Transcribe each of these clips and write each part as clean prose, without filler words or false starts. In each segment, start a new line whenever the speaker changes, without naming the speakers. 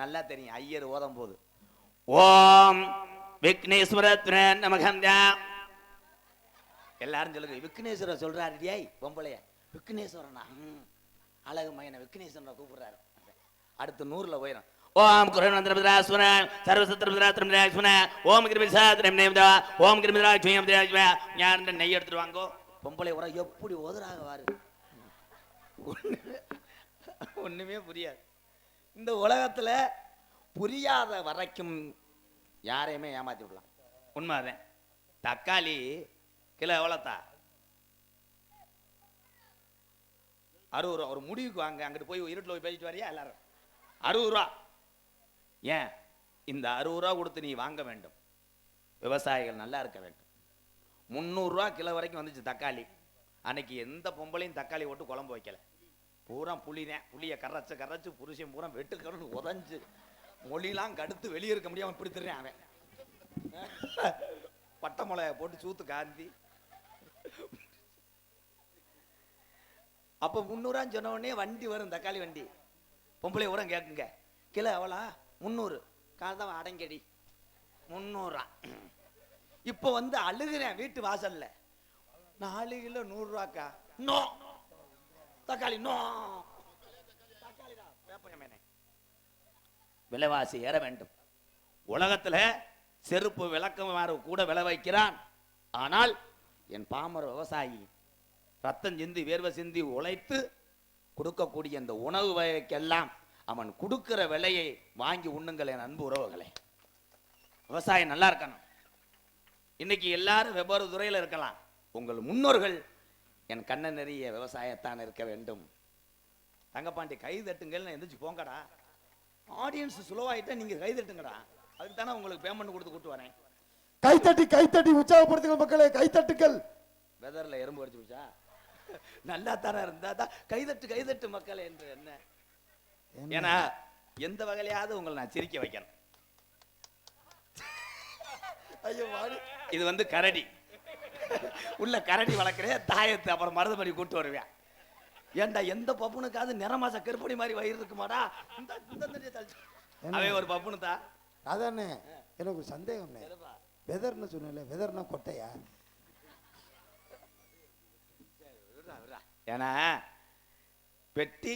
நல்லா தெரியும் ஐயர் ஓதும் போது ஓம் விக்னேஸ்வரத்ன நமகந்தா. எல்லாரும் சொல்லுங்க விக்னேஸ்வரர் சொல்றாரு டியாய் பொம்பளைய விக்னேஸ்வரனா அழகு மகனை விக்னேஸ்வரனை கூப்பிடுறாரு. அடுத்து 100ல போயிடும். ஓம் குருநந்திரபத்ராஸ்வன சர்வசத்திரபத்ராஸ்வன ஓம் கிருமிசாத்ரேம்தா ஓம் கிருமிராஜ்யம் ஞான நெய் எடுத்துட்டு வாங்கோ. பொம்பளை உர எப்படி ஓதுறாங்க வாரு. ஒண்ணுமே புரியாது. இந்த உலகத்துல புரியாத வரைக்கும் யாரையுமே ஏமாத்தி விடலாம். உண்மைதான். தக்காளி கிலோ எவ்வளோத்தா? 60 ரூபா. ஒரு முடிவுக்கு வாங்க, அங்கிட்டு போய் இருட்டில் போய் பேசிட்டு வரியா எல்லாரும்? 60 ரூபா. ஏன் இந்த 60 ரூபா கொடுத்து நீ வாங்க வேண்டும்? விவசாயிகள் நல்லா இருக்க வேண்டும். 300 ரூபா கிலோ வரைக்கும் வந்துச்சு தக்காளி. அன்னைக்கு எந்த பொம்பளையும் தக்காளி போட்டு குழம்பு வைக்கல. பூரா புளிதான். புளியை கரைச்சு புருஷன் பூரா வெட்டுக்கறன்னு உதஞ்சு மொழிலாம் கடுத்து வெளியே இருக்க முடியாம பிடித்துறேன் அவன். பட்டை மிளகாய் போட்டு சூத்து காந்தி. அப்ப 300 சொன்ன உடனே வண்டி வரும், தக்காளி வண்டி. பொம்பளை உரம் கேட்குங்க கிலோ எவ்வளோ? 300. காலதான் அடங்கடி 300. இப்போ வந்து அழுகிறேன் வீட்டு வாசல்ல, 4 கிலோ 100 ரூபாக்கா. நோ தக்காளி நோ தக்காளிடா வேப்பமே. விலைவாசி ஏற வேண்டும். உலகத்துல செருப்பு விளக்கமாறு கூட விலை வைக்கிறான். ஆனால் என் பாமர விவசாயி ரத்தம் சிந்தி வேர்வை சிந்தி உழைத்து கொடுக்கக்கூடிய அந்த உணவு வகைக்கெல்லாம் அவன் கொடுக்கிற விலையை வாங்கி உண்ணுங்கள் என் அன்பு உறவுகளே. விவசாயம் நல்லா இருக்கணும். இன்னைக்கு எல்லாரும் வெவ்வேறு துறையில் இருக்கலாம். உங்கள் முன்னோர்கள் என் கண்ண நிறைய விவசாயத்தான் இருக்க வேண்டும். தங்கப்பாண்டி கை தட்டுங்கள் எந்திரிச்சு போங்கடா. ஆடியன்ஸ் சுலவாயிட்டா நீங்க கை தட்டுங்கடா. அதுக்கு தானே உங்களுக்கு பேமெண்ட் கொடுத்து கூட்டு வரேன்.
கைத்தட்டி உற்சாகப்படுத்துங்கள் மக்களே, கைத்தட்டுங்கள்.
வெதர்ல எறும்பு அடிச்சு போச்சா? நல்லா தானே இருந்தா தான் கைதட்டு மக்களே என்று என்ன. ஏன்னா எந்த வகையிலாவது உங்களை நான் சிரிக்க வைக்கணும். ஐயோ இது வந்து கரடி உள்ள கரடி வளர்க்குறேன் தாயத்து, அப்புறம் மருதுமணி கூட்டு வருவேன். ஏண்டா எந்த பப்புனுக்காவது நிறமாச கருப்படி மாதிரி வயிறு இருக்குமாடா? அவன் ஒரு பப்புனு தான்.
அதானே எனக்கு ஒரு சந்தேகம். வெதர்னு சொன்ன வெதர்னா கொட்டையா?
ஏன்னா பெட்டி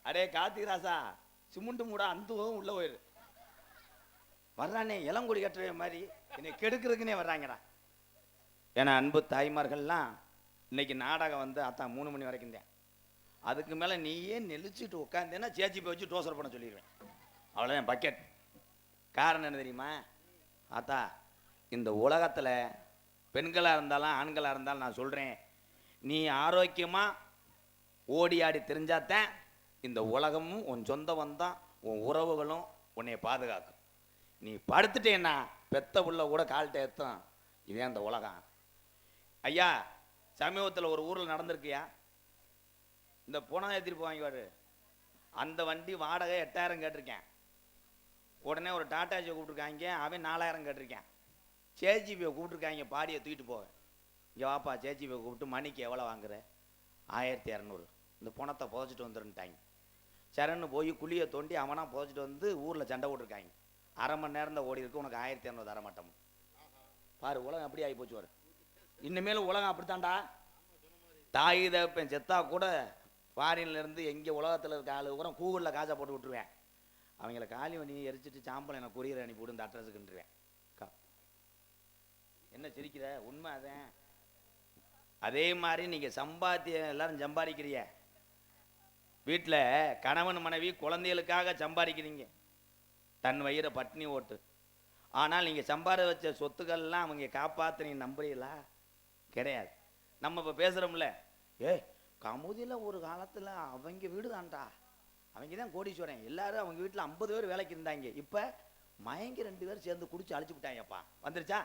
அடே கார்த்திகராசா சிமுண்டு மூடா அந்துவும் உள்ள போயிரு வர்றானே இளங்குடி கட்டுற மாதிரி என்னை கெடுக்கிறதுக்குன்னே வர்றாங்கடா. ஏன்னா அன்பு தாய்மார்கள்லாம் இன்னைக்கு நாடகம் வந்து அத்தான் 3 மணி வரைக்கும் தான். அதுக்கு மேலே நீயே நெளிச்சுட்டு உட்காந்தேன்னா சேச்சி போய் வச்சு டோசர் பண்ண சொல்லிடுவேன். அவ்வளோதான் பக்கெட். காரணம் என்ன தெரியுமா? ஆத்தா இந்த உலகத்தில் பெண்களாக இருந்தாலும் ஆண்களாக இருந்தாலும் நான் சொல்கிறேன், நீ ஆரோக்கியமாக ஓடி ஆடி தெரிஞ்சாத்தான் இந்த உலகமும் உன் சொந்தம் தான் உன் உறவுகளும் உன்னை பாதுகாக்கும். நீ படுத்துட்டேன்னா பெத்த உள்ள கூட கால்கிட்ட ஏற்றும். இதே அந்த உலகம். ஐயா சமீபத்தில் ஒரு ஊரில் நடந்திருக்கியா? இந்த புனம் ஏற்றிட்டு போவாங்க, அந்த வண்டி வாடகை 8000 கேட்டிருக்கேன். உடனே ஒரு டாட்டாஜியை கூப்பிட்டுருக்காங்க, அவன் 4000 கேட்டிருக்கேன். சேஜிபியை கூப்பிட்டுருக்காங்க பாடியை தூக்கிட்டு போக. இங்கே வாப்பா சேஜிபியை கூப்பிட்டு மணிக்கு எவ்வளோ வாங்குற? 1200. இந்த புணத்தை புதைச்சிட்டு வந்துருந்துட்டாங்க. சரன்னு போய் குழியை தோண்டி அவனா புதைச்சிட்டு வந்து ஊரில் சண்டை போட்டிருக்காங்க. அரை மணி நேரம் தான் ஓடி இருக்கு, உனக்கு 1200 தர மாட்டோம். பாரு உலகம் அப்படி ஆகி போச்சு. வரும் இனிமேலும் உலகம் அப்படித்தான்டா. தாய் தகப்பன் செத்தா கூட ஃபாரின்ல இருந்து எங்கே உலகத்தில் இருக்க ஆளு கூட கூகுளில் காசை போட்டு விட்டுருவேன். அவங்கள காலி பண்ணி எரிச்சிட்டு சாம்பல் எனக்கு கொரியர் அனுப்பி விடு, இந்த அட்ரஸுக்குன்றுவேன். என்ன சிரிக்கிற? உண்மை அதான். அதே மாதிரி நீங்கள் சம்பாத்தியம் எல்லாரும் சம்பாதிக்கிறீங்க. வீட்டில் கணவன் மனைவி குழந்தைகளுக்காக சம்பாதிக்கிறீங்க, தன் வயிறை பட்டினி ஓட்டு. ஆனால் நீங்கள் சம்பாதி வச்ச சொத்துக்கள்லாம் அவங்க காப்பாற்ற நீங்க நம்புறீங்களா? கிடையாது. நம்ம இப்போ பேசுகிறோம்ல, கமுதியில் ஒரு காலத்தில் அவங்க வீடு தான்டா, அவங்க தான் கோடீஸ்வரன். எல்லாரும் அவங்க வீட்டில் 50 பேர் வேலைக்கு இருந்தாங்க. இப்போ மயங்கி 2 பேர் சேர்ந்து குடிச்சு அழிச்சு விட்டாங்கப்பா. வந்துருச்சா?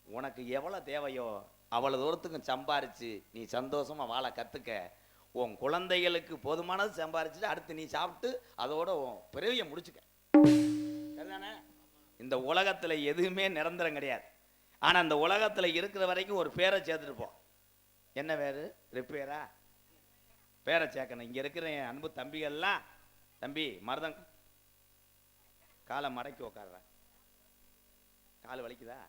உனக்கு எவ்வளோ தேவையோ அவ்வளோ தூரத்துக்கு சம்பாரிச்சு நீ சந்தோஷமாக வாழ கற்றுக்க. உன் குழந்தைகளுக்கு போதுமானது சம்பாரிச்சுட்டு அடுத்து நீ சாப்பிட்டு அதோட உன் பிறவியை முடிச்சுக்க. சரிதானே? இந்த உலகத்தில் எதுவுமே நிரந்தரம் கிடையாது. ஆனால் அந்த உலகத்தில் இருக்கிற வரைக்கும் ஒரு பேரை சேர்த்துட்டு போ. என்ன பேரு? ரிப்பேரா? பேரை சேர்க்கணும். இங்க இருக்கிற என் அன்பு தம்பிகள்லாம், தம்பி மருதம் காலை மடக்கி உக்காடுற, கால் வலிக்குதா,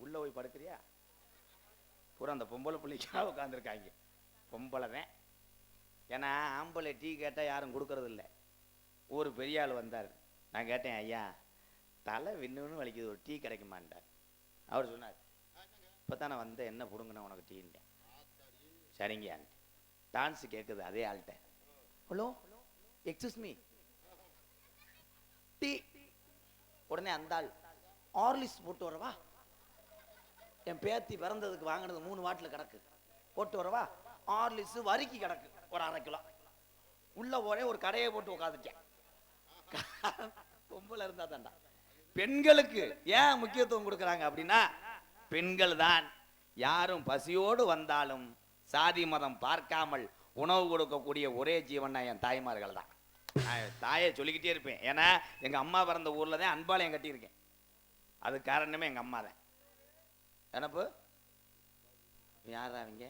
உள்ள போய் படுக்கிறியா? பூரா அந்த பொம்பளை பிள்ளைக்காக உட்காந்துருக்காங்க. பொம்பளை தான். ஏன்னா ஆம்பளை டீ கேட்டால் யாரும் கொடுக்கறது இல்லை. ஒரு பெரிய ஆள் வந்தார். நான் கேட்டேன், ஐயா தலை விண்ணுன்னு வலிக்குது, ஒரு டீ கிடைக்குமான்ட்டார். அவர் சொன்னார், இப்போ தானே வந்த, என்ன பிடுங்கண்ணா உனக்கு டீன்ட்டேன். சரிங்க டான்ஸ் கேட்குது அதே ஆள்கிட்ட. Hello excuse me tea. உடனே அந்த ஆள், ஆர்லிஸ் போட்டு வரவா? என் பேத்தி பிறந்ததுக்கு வாங்கினது 3 வாட்டில் கிடக்கு, போட்டு வரவா? ஆர்லிஸ் வரிக்கு கிடக்கு ஒரு 1/2 கிலோ. உள்ள போறே ஒரு கடையை போட்டு உட்காந்துட்டேன். பொம்பளை இருந்தா தாண்டா. பெண்களுக்கு ஏன் முக்கியத்துவம் கொடுக்குறாங்க அப்படின்னா, பெண்கள் தான் யாரும் பசியோடு வந்தாலும் சாதி மதம் பார்க்காமல் உணவு கொடுக்கக்கூடிய ஒரே ஜீவன்னா என் தாய்மார்கள் தான். தாயை சொல்லிக்கிட்டே இருப்பேன். ஏன்னா எங்க அம்மா பிறந்த ஊர்ல தான் அன்பாலயம் கட்டியிருக்கேன். அது காரணமே எங்க அம்மா தான். என்னப்பு யாரா அவங்க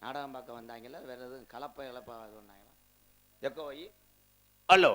நாடகம் பார்க்க வந்தாங்களா, வேற எதுவும் கலப்பை சொன்னாங்களா? எக்கோ வை. ஹலோ